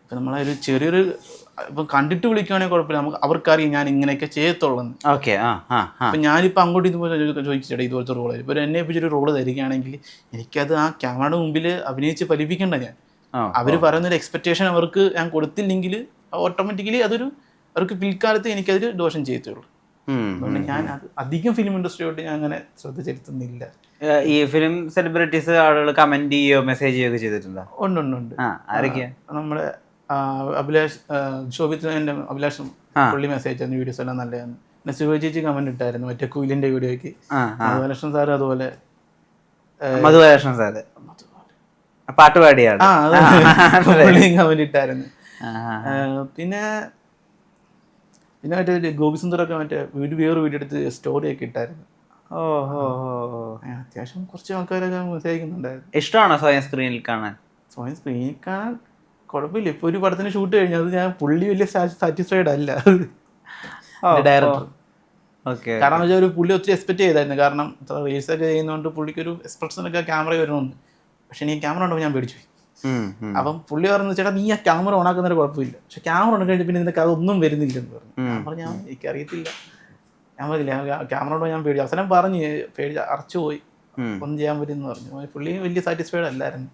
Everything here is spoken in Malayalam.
ഇപ്പം നമ്മളൊരു ചെറിയൊരു ഇപ്പം കണ്ടിട്ട് വിളിക്കുകയാണെങ്കിൽ കുഴപ്പമില്ല, നമുക്ക് അവർക്കറിയാം ഞാൻ ഇങ്ങനെയൊക്കെ ചെയ്യത്തുള്ളെന്ന്. ഓക്കെ. അപ്പം ഞാനിപ്പോൾ അങ്ങോട്ട് ഇതുപോലെ ചോദിച്ചിട്ട് ഇതുപോലത്തെ റോള് ഇപ്പോൾ എന്നെ ഏൽപ്പിച്ചൊരു റോള് തരികയാണെങ്കിൽ എനിക്കത് ആ ക്യാമറയുടെ മുമ്പിൽ അഭിനയിച്ച് ഫലിപ്പിക്കേണ്ട ഞാൻ. അവർ പറയുന്നൊരു എക്സ്പെക്റ്റേഷൻ അവർക്ക് ഞാൻ കൊടുത്തില്ലെങ്കിൽ ഓട്ടോമാറ്റിക്കലി അവർക്ക് പിൽക്കാലത്ത് എനിക്കതൊരു ദോഷം ചെയ്യത്തുള്ളൂ. അതുകൊണ്ട് ഞാൻ അധികം ഫിലിം ഇൻഡസ്ട്രിയോട്ട് ഞാൻ അങ്ങനെ ശ്രദ്ധ ചെലുത്തുന്നില്ല. ഈ ഫിലിം സെലിബ്രിറ്റീസ് ആളുകൾ കമന്റ് ചെയ്യുകയോ മെസ്സേജ് ചെയ്യുകയോ ചെയ്തിട്ടുണ്ടോ? ഉണ്ട്. ആരൊക്കെയാ? നമ്മുടെ അഭിലാഷ് ശോഭിത്തിന്റെ അഭിലാഷും പുള്ളി മെസ്സേജ് ആയിരുന്നു, വീഡിയോസ് എല്ലാം നല്ലതാണ്. പിന്നെ ശിവ ചേച്ചി കമന്റ് ഇട്ടായിരുന്നു മറ്റേ കുയിലിന്റെ വീഡിയോയ്ക്ക്. മധുബാലകൃഷ്ണൻ സാറ് അതുപോലെ മധുബാലകൃഷ്ണൻ സാറ് പാട്ട് പാടിയാണ് കമന്റ് ഇട്ടായിരുന്നു. പിന്നെ മറ്റേ ഗോപിസുന്ദറൊക്കെ മറ്റേ വേറൊരു വീഡിയോ എടുത്ത് സ്റ്റോറി ഒക്കെ ഇട്ടായിരുന്നു. അത്യാവശ്യം കുറച്ച് ആൾക്കാരൊക്കെ മെസ്സേജ് അയക്കുന്നുണ്ടായിരുന്നു. ഇഷ്ടമാണോ സ്വയം സ്ക്രീനിൽ കാണാൻ? സ്വയം സ്ക്രീനിൽ കാണാൻ കുഴപ്പമില്ല. ഇപ്പൊ ഒരു പടത്തിന് ഷൂട്ട് കഴിഞ്ഞാൽ അത് ഞാൻ പുള്ളി വലിയ സാറ്റിസ്ഫൈഡ് അല്ല ഡയറക്ടർ. കാരണം വെച്ചാൽ ഒരു പുള്ളി ഒത്തിരി എക്സ്പെക്ട് ചെയ്തായിരുന്നു. കാരണം റീൽസ് ഒക്കെ ചെയ്യുന്നതുകൊണ്ട് പുള്ളിക്കൊരു എക്സ്പ്രഷനൊക്കെ ക്യാമറ വരുന്നുണ്ട്. പക്ഷെ എനിക്ക് ക്യാമറ ഉണ്ടോ ഞാൻ പേടിച്ചു പോയി. അപ്പം പുള്ളി പറഞ്ഞു, ചേട്ടാ നീ ആ ക്യാമറ ഓണാക്കുന്നൊരു കുഴപ്പമില്ല, പക്ഷെ ക്യാമറ ഉണ്ട് കഴിഞ്ഞ് പിന്നെ നിനക്ക് അതൊന്നും വരുന്നില്ലെന്ന് പറഞ്ഞു. ഞാൻ പറഞ്ഞു എനിക്കറിയത്തില്ല, ഞാൻ പറഞ്ഞില്ല ക്യാമറ ഉണ്ടോ ഞാൻ അവസാനം പറഞ്ഞ് അറച്ചു പോയി, ഒന്നും ചെയ്യാൻ പറ്റുമെന്ന് പറഞ്ഞു. പുള്ളി വലിയ സാറ്റിസ്ഫൈഡ് അല്ലായിരുന്നു.